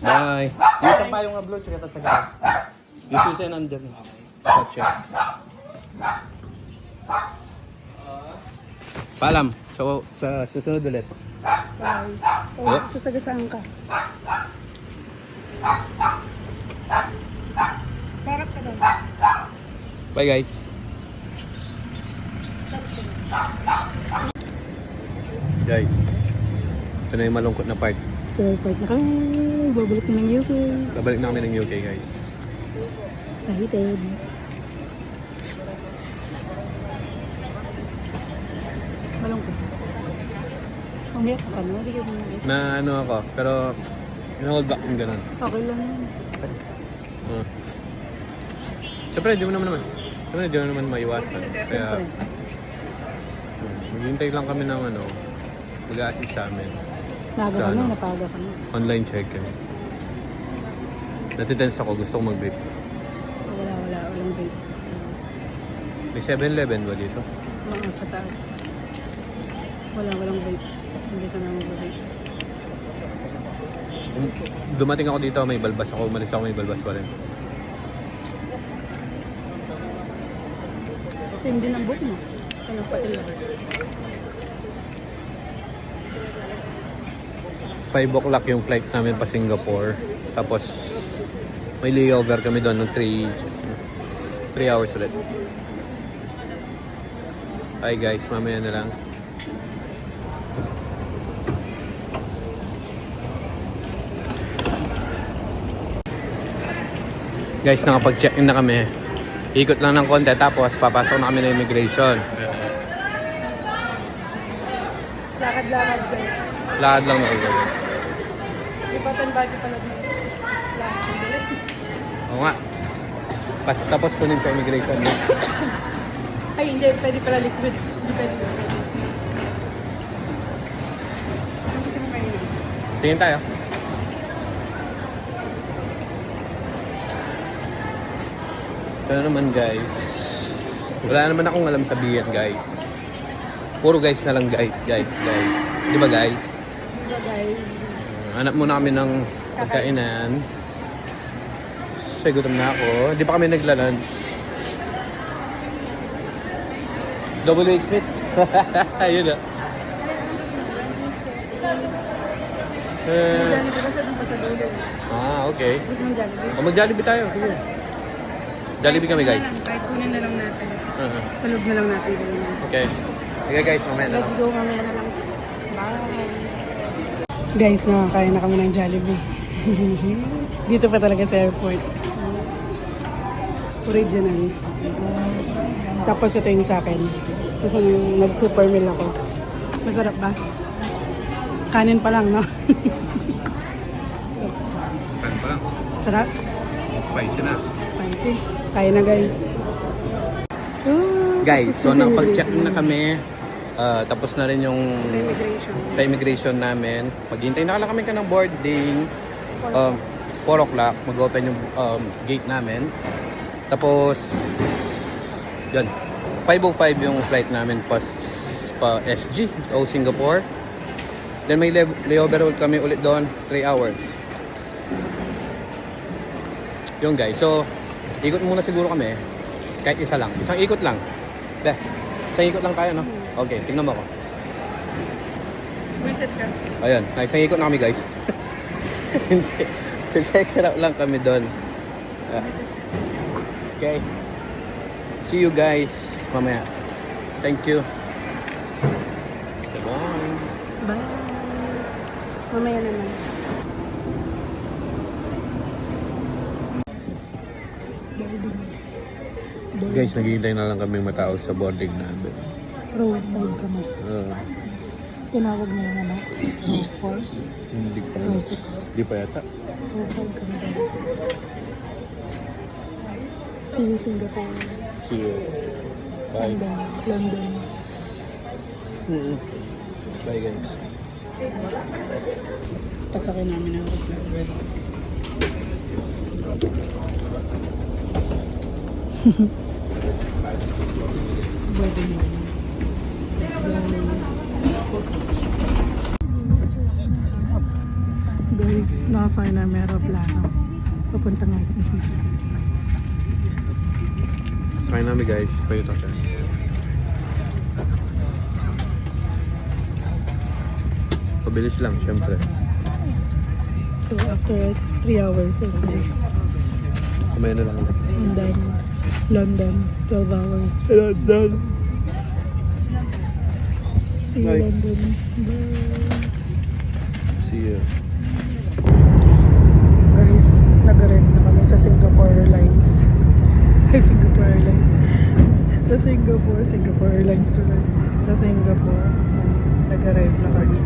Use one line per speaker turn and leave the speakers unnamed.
Bye. Dito pa yung upload, check ito sa gas. Dito siya nandun. Check. Paalam. So, sa susunod ulit.
Bye. Oh, sasagasaan ka. Sarap ka daw.
Bye guys. Guys, ito na yung malungkot na part.
So, part na kami. Babalik na ng UK.
Babalik na kami ng UK guys.
Excited. Malungkot. Umiyak ka no? Hindi ka umiyak.
Na ano ako, pero hold back yung ganun.
Okay lang yun.
Siyempre, di mo naman maiwasan. Kaya,
Siyempre.
maghintay lang kami ng ano, mag-a-assist sa amin.
Naga
Sa
ka na,
ano?
napaga ka na.
Online check-in. Natitense ako, gusto kong mag-vape.
Walang vape.
May 7-Eleven ba dito?
Oo, sa taas. Walang vape. Hindi ka na mag-vape.
Dumating ako dito, may balbas ako. Umalis ako, may balbas pa rin.
Same din ang book mo. Ano pati lang.
5 o'clock yung flight namin pa Singapore. Tapos, may layover kami doon ng 3 hours ulit. Hi guys, mamaya na lang. Guys, nakapag-check-in na kami. Ikot lang ng konti tapos papasok na kami ng immigration.
Lakad-lakad guys.
Lakad lang na ulit.
Ipatan bagay pala dito. Lakad.
Oo nga. Tapos kunin sa immigration.
Ay, hindi. Pwede pala liquid. Hindi pwede. Ano gusto mo kayo?
Tingin tayo. Ito na naman guys. Wala naman akong alam sabihin guys. Puro guys na lang guys. Guys. Di ba guys?
Diba guys?
Hanap muna kami ng pagkainan. Kasi gutom na ako. Di pa kami nagla-lunch. Double H fits. Ayun na.
Jollibee basta doon pa sa dulo.
Okay.
Gusto mong Jollibee?
O mag-Jollibee tayo. Sige. Jollibee kami guys.
Kahit kunin na lang natin.
Uh-huh.
Sa loob na lang natin.
Okay. Sige guys, mamaya na
Let's
lang.
go, mamaya na lang. Bye! Guys, nakakain na kami ng Jollibee. Dito pa talaga sa airport. Original. Tapos ito yung sa akin. Ito yung nag-super meal ako. Masarap ba? Kanin pa lang, no?
Saan pa lang?
Sarap?
Spicy na.
Spicy. Kaya na guys.
Guys, so nakapag-check na kami. Tapos na rin yung
Immigration.
sa immigration namin. Maghintay na lang kami ka ng boarding. 4 o'clock, mag-open yung gate namin. Tapos, yan. 5:05 yung flight namin pa SG o Singapore. Then may layover kami ulit doon, 3 hours. Yung guys, so ikot muna siguro kami. Kahit isa lang, isang ikot lang. Deh, isang ikot lang tayo, no? Okay, tingnan mo ako.
Reset ka.
Ayun, isang ikot na kami guys. Hindi, check it out lang kami doon. Okay. See you guys mamaya. Thank you. Bye.
Bye. Mamaya naman.
Guys, naghihintay na lang kaming matao sa boarding namin.
Roadside kami. Tinawag na yung ano? Force?
Hindi pa. Hindi pa yata.
Roadside kami daw. See you Singapore.
See you. Bye.
London.
Bye guys.
Pasakin namin ang aeroplane. Boarding namin. Let's go. Guys, nakasakay na may aeroplano. Papunta nga sa
Sakay namin guys. Payo tayo. Pabilis lang, syempre.
So after 3 hours, okay.
Kumain na lang ulit.
And then London, 12 hours.
London.
See you,
Bye.
London. Bye.
See you.
Guys, nag-arrive na kami sa Singapore Airlines. Ay, Singapore Airlines. Sa Singapore Airlines tuloy. Sa Singapore. Nag-arrive na kami.